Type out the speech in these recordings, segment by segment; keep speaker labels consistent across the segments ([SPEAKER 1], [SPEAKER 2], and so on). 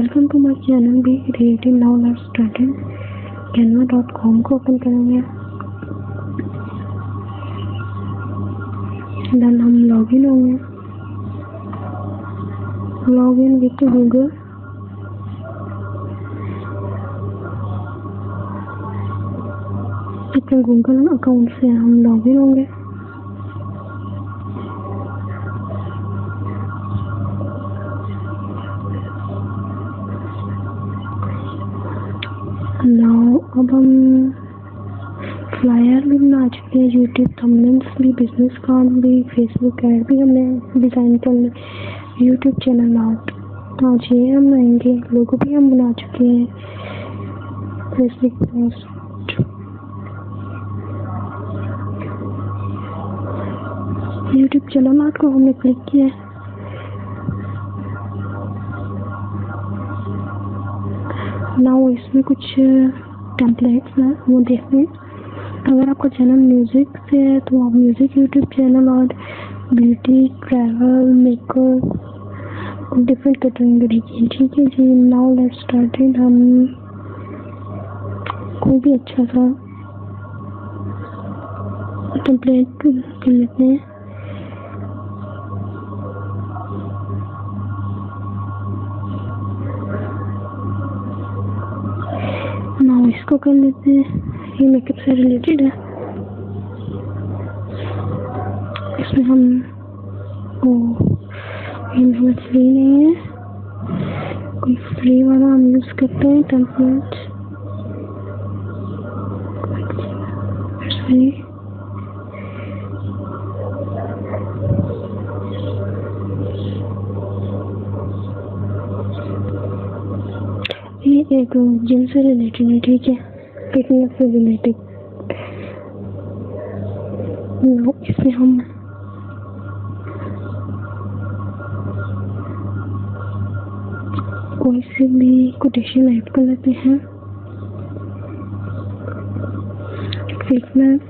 [SPEAKER 1] Welcome to my channel be creative. Now let's start. canva.com को open करेंगे। Then हम login होंगे। Login with Google. अपने Google account से हम लॉगिन होंगे। नाउ अब हम फ्लायर भी बना चुके हैं, यूट्यूब थंबनेल्स भी, बिजनेस कार्ड भी, फेसबुक ऐड भी हमने डिज़ाइन कर लिया, यूट्यूब चैनल आउट। आज ये हम बनाएंगे। लोगो भी हम बना चुके हैं, Facebook post. YouTube channel out को हमने क्लिक किया। नाउ इसमें कुछ टेम्पलेट्स हैं, वो देखते हैं। अगर आपका चैनल म्यूज़िक से है तो आप म्यूज़िक यूट्यूब चैनल और beauty, travel, makeup different category की। ठीक है जी। Now let's started. हम कोई भी अच्छा सा टेम्पलेट कर लेते हैं। नाउ इसको कर लेते हैं। ये मेकअप से रिलेटेड है। इसमें हम ये फ्री नहीं है, कोई फ्री वाला हम यूज करते हैं टेम्पलेट। ये एक जिम से रिलेटेड है। ठीक है, फिटनेस से रिलेटेड। इसमें हम कोई से भी कोटेशन ऐड कर लेते हैं। Fitness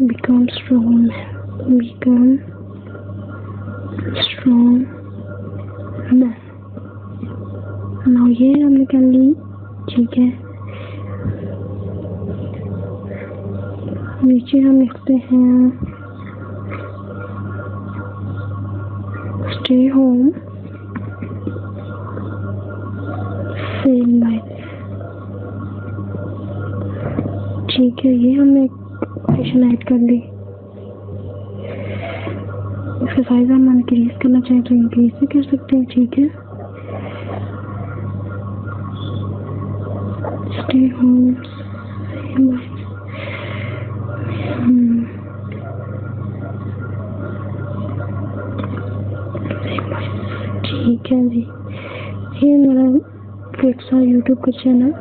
[SPEAKER 1] become strong, become strong man. Now ये हमने कर ली। ठीक है, नीचे हम लिखते हैं स्टे होम सेव लाइफ। ठीक है, ये हमने क्वेश्चन ऐड कर ली। इसका साइज हम इंक्रीज करना चाहें तो इंक्रीज भी कर सकते हैं। ठीक है, स्टे होम सेव लाइफ। ठीक है जी, ये मेरा क्विक सा यूट्यूब का चैनल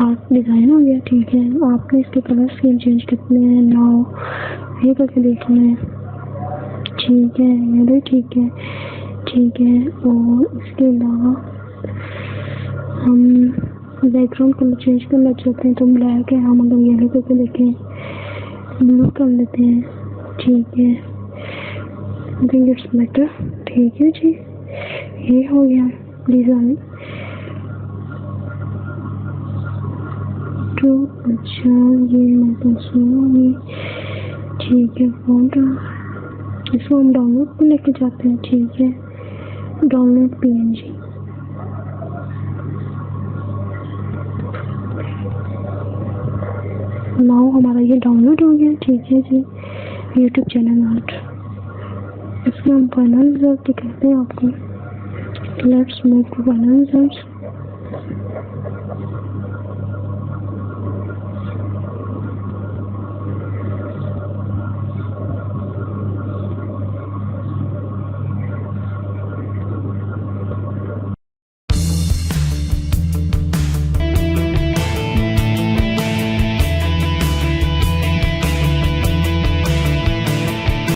[SPEAKER 1] आर्ट डिज़ाइन हो गया। ठीक है, आपने इसके कलर स्कीम चेंज करने हैं। नाउ ये करके देखना है। ठीक है, ये भी ठीक है। ठीक है, और इसके अलावा हम बैकग्राउंड कलर चेंज करना चाहते हैं तो ब्लैक है, हम अगर येलो करके देखें ब्लू कर लेते हैं। ठीक है, आई थिंक इट्स बेटर। ठीक है जी, ये हो गया डिज़ाइन। तो अच्छा, ये मैं दूसरा। ठीक है, फोटो इसको हम डाउनलोड पर लेके जाते हैं। ठीक है, डाउनलोड PNG। नाउ हमारा ये डाउनलोड हो गया। ठीक है जी, यूट्यूब चैनल आर्ट। इसमें हम फाइनल रिजल्ट दिखाते हैं आपको। Let's move to final result.